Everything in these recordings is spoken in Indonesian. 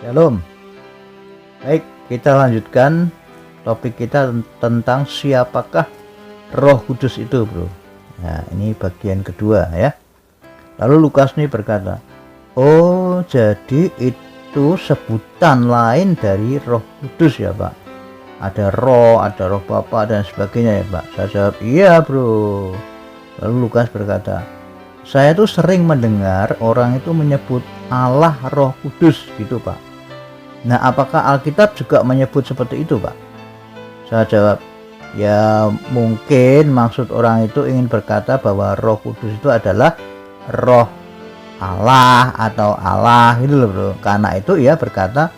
Shalom. Baik, kita lanjutkan topik kita tentang siapakah Roh Kudus itu, bro. Nah, ini bagian kedua ya. Lalu Lukas nih berkata, oh jadi itu sebutan lain dari Roh Kudus ya, Pak. Ada roh Bapa dan sebagainya ya, Pak. Saya jawab, iya, bro. Lalu Lukas berkata, saya tuh sering mendengar orang itu menyebut Allah Roh Kudus gitu, Pak. Nah, apakah Alkitab juga menyebut seperti itu, Pak? Saya jawab, ya mungkin maksud orang itu ingin berkata bahwa Roh Kudus itu adalah roh Allah atau Allah gitu loh, bro. Karena itu ia berkata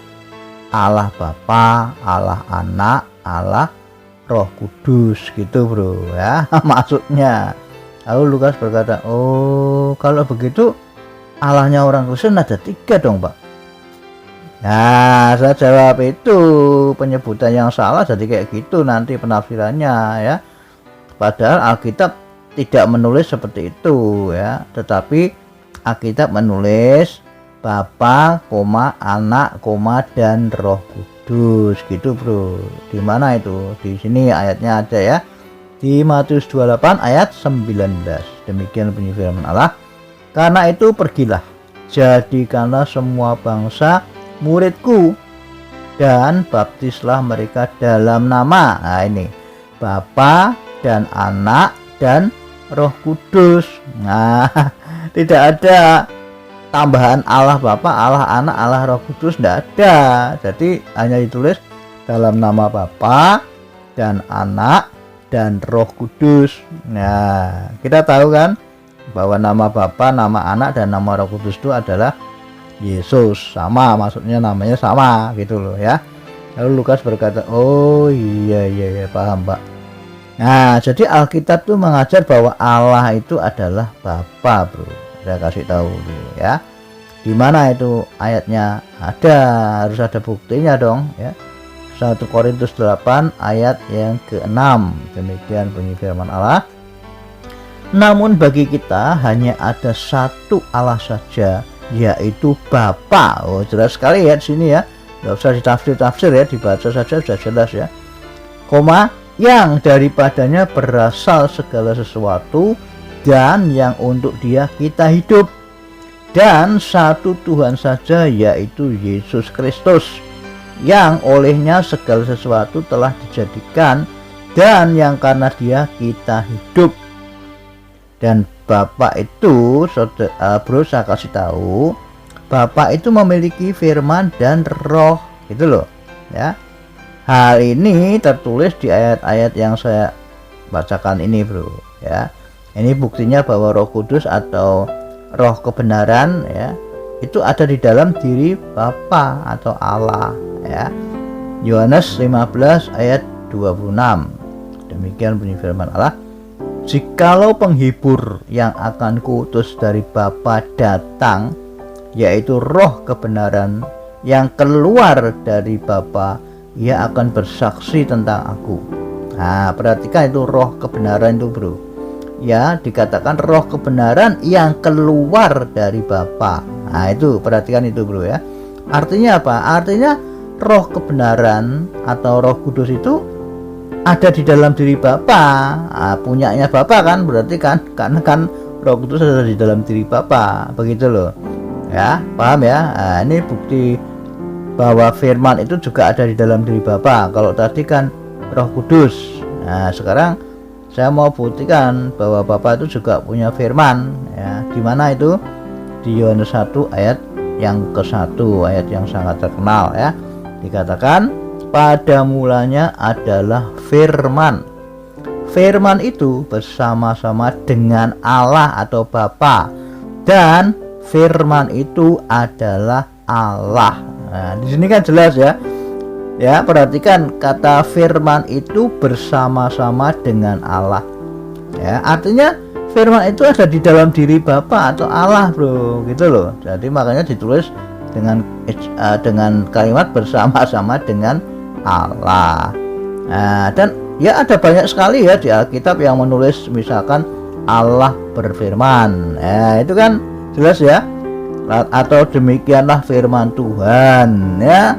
Allah Bapa, Allah Anak, Allah Roh Kudus gitu, bro ya. Maksudnya. Lalu Lukas berkata, oh kalau begitu Allahnya orang Kristen ada 3 dong, Pak. Nah, saya jawab itu penyebutan yang salah, jadi kayak gitu nanti penafsirannya ya. Padahal Alkitab tidak menulis seperti itu ya, tetapi Alkitab menulis Bapa, Anak, dan Roh Kudus gitu, bro. Di mana itu? Di sini ayatnya ada ya. Di Matius 28 ayat 19. Demikian bunyi firman Allah. Karena itu pergilah, jadikanlah semua bangsa muridku dan baptislah mereka dalam nama, nah ini, Bapa dan Anak dan Roh Kudus. Nah, tidak ada tambahan Allah Bapa, Allah Anak, Allah Roh Kudus, tidak ada. Jadi hanya ditulis dalam nama Bapa dan Anak dan Roh Kudus. Nah, kita tahu kan bahwa nama Bapa, nama Anak dan nama Roh Kudus itu adalah Yesus, sama, maksudnya namanya sama gitu loh ya. Lalu Lukas berkata, oh iya paham, Pak. Nah, jadi Alkitab tuh mengajar bahwa Allah itu adalah Bapa, bro. Saya kasih tahu dulu ya. Di mana itu ayatnya? Ada, harus ada buktinya dong ya. 1 Korintus 8 ayat yang ke-6. Demikian bunyi firman Allah. Namun bagi kita hanya ada satu Allah saja, yaitu Bapa. Oh, jelas sekali ya di sini ya. Enggak usah ditafsir ya, dibaca saja sudah jelas ya. Koma, yang daripadanya berasal segala sesuatu dan yang untuk Dia kita hidup. Dan satu Tuhan saja, yaitu Yesus Kristus, yang olehnya segala sesuatu telah dijadikan dan yang karena Dia kita hidup. Dan Bapak itu, bro, saya kasih tahu, Bapak itu memiliki firman dan roh, gitu loh ya. Hal ini tertulis di ayat-ayat yang saya bacakan ini, bro ya. Ini buktinya bahwa Roh Kudus atau roh kebenaran ya, itu ada di dalam diri Bapa atau Allah ya. Yohanes 15 ayat 26. Demikian bunyi firman Allah. Jikalau penghibur yang akan kuutus dari Bapa datang, yaitu roh kebenaran yang keluar dari Bapa, ia akan bersaksi tentang aku. Nah, perhatikan itu roh kebenaran itu, bro. Ya, dikatakan roh kebenaran yang keluar dari Bapa. Nah, itu perhatikan itu, bro ya. Artinya apa? Artinya roh kebenaran atau Roh Kudus itu ada di dalam diri Bapa. Nah, punyanya Bapa kan, berarti kan, karena kan Roh Kudus ada di dalam diri Bapa, begitu loh ya, paham ya. Nah, ini bukti bahwa firman itu juga ada di dalam diri Bapa. Kalau tadi kan Roh Kudus. Nah, sekarang saya mau buktikan bahwa Bapa itu juga punya firman ya. Di mana itu? Di Yohanes 1 ayat yang ke-1, ayat yang sangat terkenal ya. Dikatakan pada mulanya adalah firman. Firman itu bersama-sama dengan Allah atau Bapa, dan firman itu adalah Allah. Nah, di sini kan jelas ya. Ya, perhatikan kata firman itu bersama-sama dengan Allah. Ya, artinya firman itu ada di dalam diri Bapa atau Allah, bro, gitu loh. Jadi makanya ditulis dengan kalimat bersama-sama dengan Allah. Nah, dan ya ada banyak sekali ya di Alkitab yang menulis misalkan Allah berfirman. Nah, itu kan jelas ya. atau demikianlah firman Tuhan, ya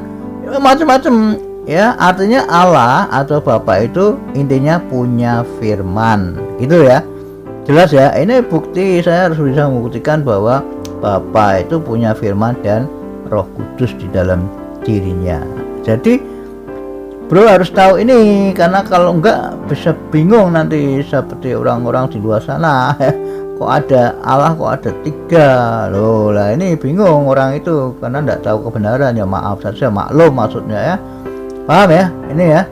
macam-macam ya. Artinya Allah atau Bapa itu intinya punya firman gitu ya. Jelas ya, ini bukti, saya harus bisa membuktikan bahwa Bapa itu punya firman dan Roh Kudus di dalam dirinya. Jadi bro harus tahu ini, karena kalau enggak bisa bingung nanti seperti orang-orang di luar sana ya. Kok ada Allah, kok ada 3 loh, lah ini bingung orang itu karena enggak tahu kebenaran ya. Maaf saja, maklum maksudnya ya, paham ya ini ya.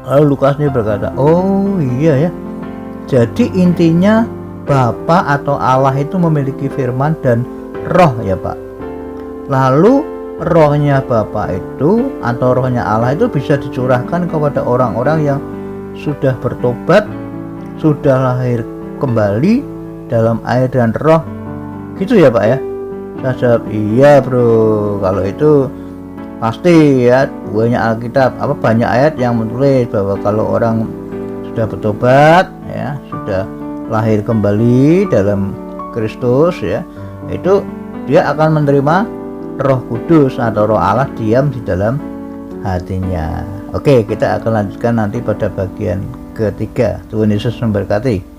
Lalu Lukas ini berkata, oh iya ya, jadi intinya Bapa atau Allah itu memiliki firman dan roh ya Pak. Lalu rohnya Bapa itu atau rohnya Allah itu bisa dicurahkan kepada orang-orang yang sudah bertobat, sudah lahir kembali dalam air dan roh gitu ya Pak ya. Saya jawab iya bro, kalau itu pasti ya. Banyak Alkitab, banyak ayat yang menulis bahwa kalau orang sudah bertobat ya, sudah lahir kembali dalam Kristus ya, itu dia akan menerima Roh Kudus atau Roh Allah diam di dalam hatinya. Oke, kita akan lanjutkan nanti pada bagian ketiga. Tuhan Yesus memberkati.